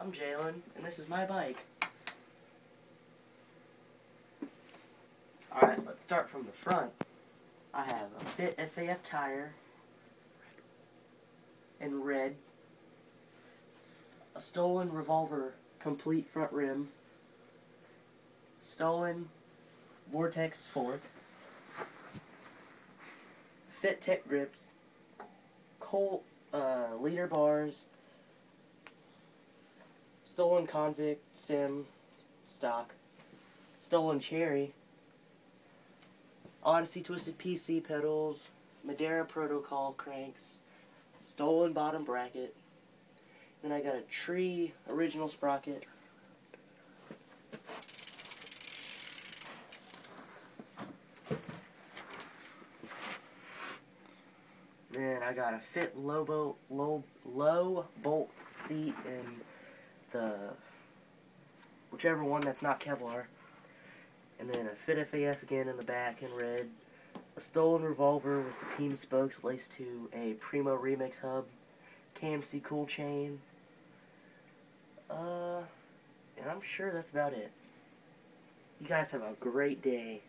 I'm Jalen, and this is my bike. Alright, let's start from the front. I have a Fit FAF tire in red, a stolen Revolver complete front rim, stolen Vortex fork, Fit Tech grips, Colt leader bars, stolen Convict stem stock, stolen Cherry, Odyssey Twisted PC pedals, Madeira Protocol cranks, stolen bottom bracket, then I got a Tree original sprocket, then I got a Fit low bolt seat in the whichever one that's not Kevlar, and then a Fit FAF again in the back in red, a stolen Revolver with Supreme spokes laced to a Primo Remix hub, KMC cool chain, and I'm sure that's about it. You guys have a great day.